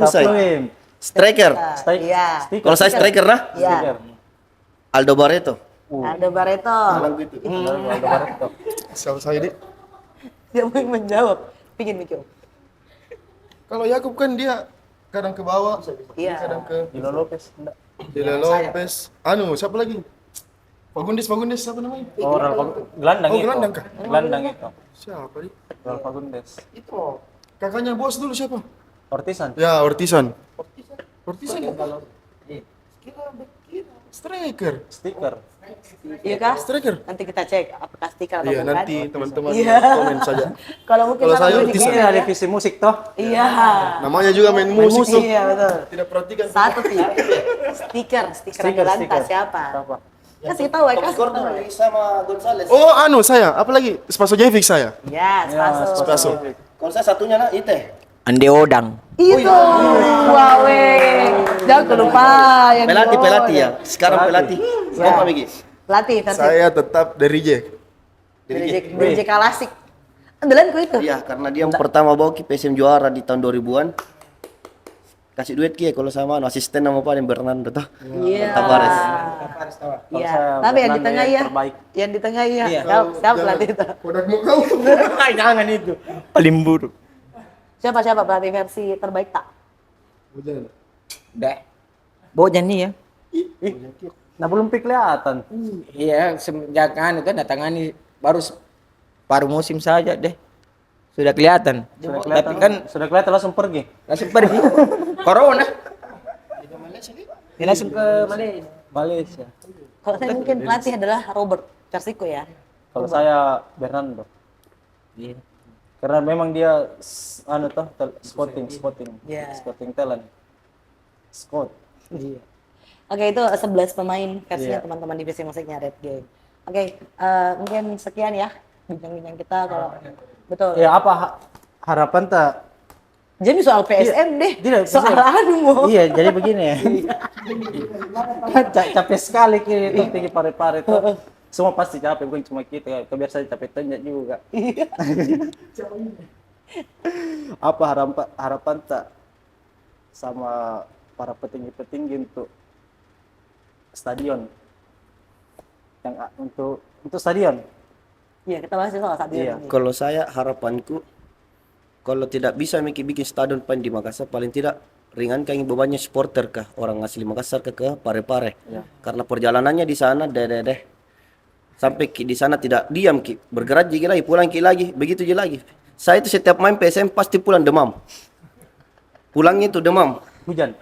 Susah. Pluim. Striker. Iya. Kalau saya striker nah, Iya. Aldo Barreto. Aldo Barreto. Aldo Barreto. Siapa saya Dik? Dia mau menjawab. Pingin mikir. Kalau Yakub kan dia kadang ke bawah, Iya. kadang ke Dilo Lopez. Enggak. Dele Lopez. siapa lagi? Fagundes, siapa namanya? Oh, gelandang Oh, itu. gelandang kah? Gelandang itu. Siapa Dik? Ralph Fagundes. Itu. Kakaknya bos dulu siapa? Ortisan. Ya, Ortisan. Ortisan. Striker. Stiker. Iya kah? Striker. Nanti kita cek apakah stiker atau Iya, bukan. nanti teman-teman Iya. komen saja. Kalau mungkin Kalau salah saya boleh Ortisan. Ini di-comment ada ya. divisi musik toh. Iya. Namanya juga main musik tuh. Iya betul. Tidak perhatikan. Satu sih. Stiker Atalanta siapa? Siapa? Kasih tahu ya, kasih tahu. sama Gonzales. Oh, saya. Apa lagi? Spasojevic saya. Ya, Spaso. Spaso. Kalau saya satunya nah Ite. Ande Odang. Itu. Wawe. Jangan kelupa yang Pelatih ya. Sekarang pelatih. Siapa Migi? Pelatih versi Saya tetap dari J. DJ Klasik. Andalanku itu. Iya, karena dia yang pertama bawa ke PSM juara di tahun 2000-an. Kasih duit Ki kalau sama asisten nama Pak Bernardo toh. Iya. Tavares. Iya. saya Tapi yang di Fernando tengah yang ya. terbaik. Yang di tengah ya. Iya. Siapa pelatih itu? Kodak mau kau. Jangan itu. Paling buruk. Siapa pelatih versi terbaik tak? Dah. Bojan nih ya. Nah belum kelihatan. Iya, semenjak kan itu datangani baru musim saja deh. Sudah kelihatan. Tapi kan Sudah kelihatan langsung pergi. langsung pergi. Corona. Dia langsung ke Malaysia. Malaysia. Kalau saya mungkin pelatih adalah Robert Versiko ya. Kalau saya Bernardo. Iya. Karena memang dia scouting Iya. scouting talent. Scout. Oke, itu 11 pemain versinya Iya. teman-teman divisi musiknya Red Gang. Oke, mungkin sekian ya bincang-bincang kita kalau betul. Ya apa harapan tak? Jadi soal PSM deh. Tidak, Soal PSM. anu mau. Iya, jadi begini ya. Kan capek sekali kiri itu tinggi pare-pare tuh. Semua pasti capek, bukan cuma kita. Kebiasaan capek tanya juga. Apa harapan tak sama para petinggi-petinggi untuk stadion? Yang untuk stadion. Iya, kita bahas soal saat Iya. ini. Kalau saya harapanku, kalau tidak bisa bikin stadion paling di Makassar, paling tidak ringankan bebannya supporter kah orang asli Makassar ke Pare-Pare. Karena perjalanannya di sana deh sampai di sana tidak diam bergerak lagi pulang lagi begitu lagi. Saya itu setiap main PSM pasti pulang demam. Pulangnya itu demam, Hujan.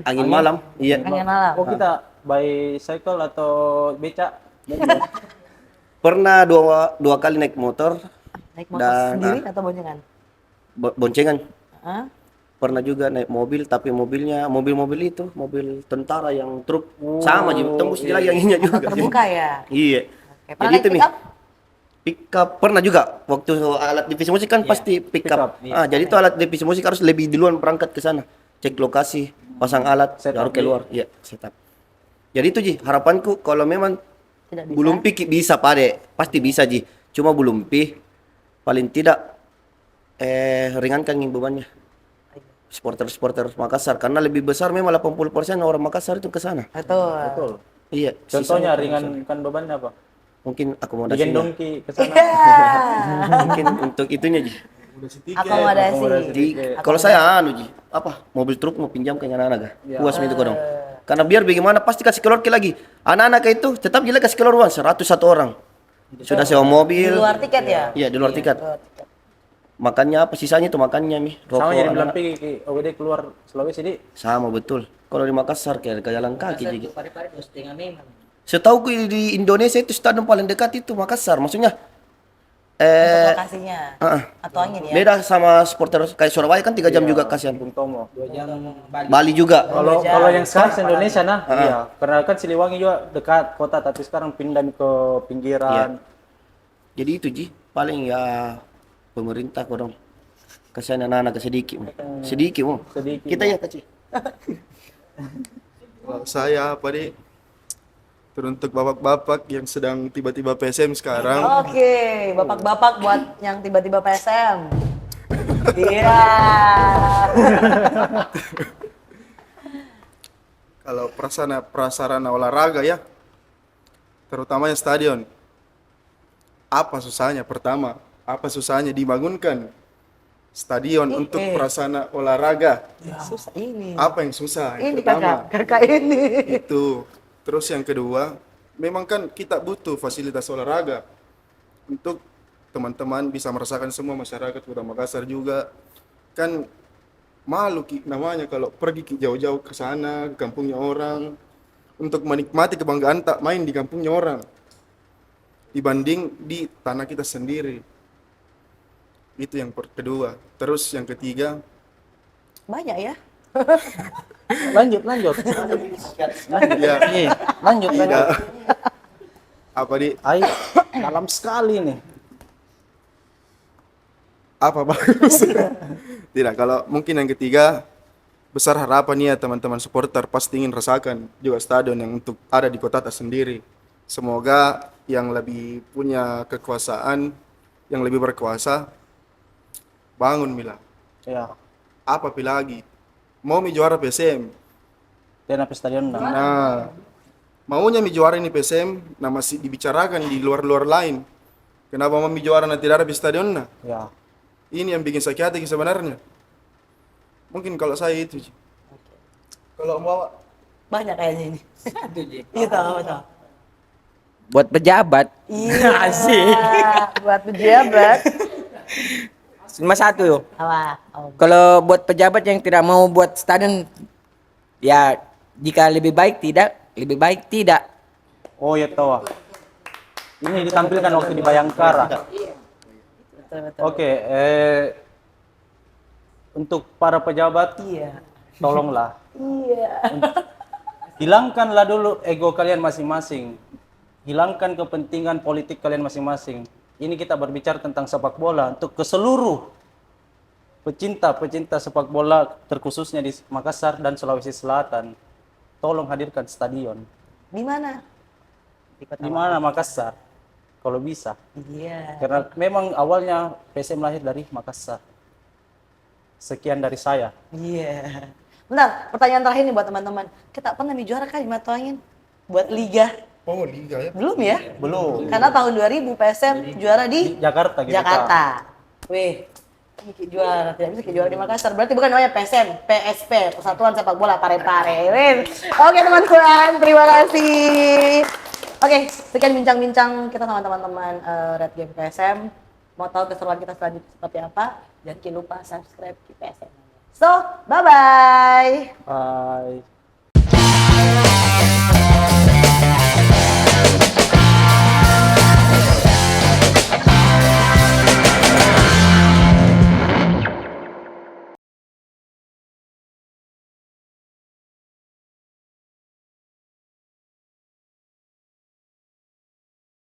angin malam. Iya. Angin malam. Oh kita by cycle atau beca? Pernah dua kali naik motor, Naik motor Dan- sendiri atau boncengan? boncengan. Hah? Pernah juga naik mobil, tapi mobilnya mobil itu mobil tentara yang truk sama aja tembus lagi anginnya juga. Terbuka ya. Iya. Oke, pernah Jadi naik itu pick up? pick up pernah juga waktu alat divisi musik kan pasti pick up. Jadi itu alat divisi musik harus lebih duluan berangkat ke sana, cek lokasi, pasang alat, baru keluar. Iya, setup. Jadi itu Ji, harapanku kalau memang Tidak bisa. belum pikir bisa Pade, pasti bisa Ji. Cuma belum paling tidak ringankan bebannya. Supporter Makassar karena lebih besar memang 80% orang Makassar itu ke sana. Betul. Betul. Iya. Contohnya sisanya ringankan bebannya apa? mungkin akomodasinya. Digendong ke sana. Mungkin untuk itunya Ji. Akomodasi. Jadi kalau saya Ji, mobil truk mau pinjam ke anak-anak gak? Puas itu dong. Karena biar bagaimana pasti kasih keluar lagi. Anak-anak itu tetap jelek kasih keluar uang 101 orang. Sudah sewa Di mobil. luar tiket ya? Iya, di luar tiket. Makannya sisanya itu makannya rokok. Sama jadi anak-anak. bilang ke OWD keluar Sulawesi di Sama betul. Kalau di Makassar kayak ke jalan kaki Ji. Pare-pare 2,5 memang. Setahu di Indonesia itu stadion paling dekat itu Makassar. Maksudnya Untuk lokasinya. ah, Atau angin ya? beda sama supporter kayak Surabaya kan 3 jam juga kasihan. Bung Tomo. 2 jam Bali. Bali juga. Kalau yang sekarang se Indonesia iya. Karena kan Siliwangi juga dekat kota tapi sekarang pindah ke pinggiran. Jadi itu Ji, paling ya pemerintah dong. Kasihan anak-anak sedikit. Sedikit mau. Sedikit. Kita ya kecil. Kalau saya teruntuk bapak-bapak yang sedang tiba-tiba PSM sekarang, Oke, bapak-bapak buat yang tiba-tiba PSM. Iya. kalau prasarana olahraga ya, terutamanya stadion. Apa susahnya? Pertama, apa susahnya dibangunkan stadion untuk prasarana olahraga? Susah ini. Apa yang susah? Yang Ini pertama kakak ini. itu. Terus yang kedua, memang kan kita butuh fasilitas olahraga untuk teman-teman bisa merasakan, semua masyarakat Kota Makassar juga kan malu namanya kalau pergi jauh-jauh ke sana, ke kampungnya orang, untuk menikmati kebanggaan tak main di kampungnya orang dibanding di tanah kita sendiri. Itu yang kedua. Terus yang ketiga, Banyak ya. Lanjut. ya Lanjut. tidak apa Ayo, dalam sekali nih. apa bagus. Tidak, kalau mungkin yang ketiga, besar harapan ya teman-teman supporter pasti ingin rasakan juga stadion yang untuk ada di kota sendiri. Semoga yang lebih punya kekuasaan, yang lebih berkuasa, bangun Mila. Ya. Apa lagi? Mau juara PSM. Dan apa stadion dah. Nah, maunya juara ini PSM, nah masih dibicarakan di luar-luar lain. Kenapa mau juara nanti ada di stadion? Nah, Ya. Ini yang bikin sakit hati sebenarnya. Mungkin kalau saya itu. Ji. Kalau mau Banyak kayaknya ini. Satu, Ji. Iya tahu tahu. Buat pejabat. Iya. Buat pejabat. Cuma satu yo. Apa? Oh. Kalau buat pejabat yang tidak mau buat stadion, ya jika lebih baik tidak, lebih baik tidak. Oh ya tahu. Ini ditampilkan waktu di Bayangkara. Betul betul. Oke, untuk para pejabat, Iya. tolonglah Iya. hilangkanlah dulu ego kalian masing-masing. Hilangkan kepentingan politik kalian masing-masing. Ini kita berbicara tentang sepak bola untuk ke seluruh pecinta sepak bola terkhususnya di Makassar dan Sulawesi Selatan. Tolong hadirkan stadion. Di mana? Di Di mana Makassar? Kalau bisa. Iya. Karena memang awalnya PSM lahir dari Makassar. Sekian dari saya. Iya. Bentar, pertanyaan terakhir nih buat teman-teman. Kita pernah nih juara kan di Matoangin? Buat liga. oh liga ya. Belum ya? Belum. Karena tahun 2000 PSM juara di Jakarta gitu. Jakarta. Wih, ini kayak juara, tidak bisa kayak juara di Makassar. Berarti bukan namanya PSM, PSP, Persatuan Sepak Bola Parepare. Wih. Oke teman-teman, terima kasih. Oke, sekian bincang-bincang kita sama teman-teman Red Game PSM. Mau tahu keseruan kita selanjutnya seperti apa? Jangan lupa subscribe di PSM. So, bye-bye. Bye.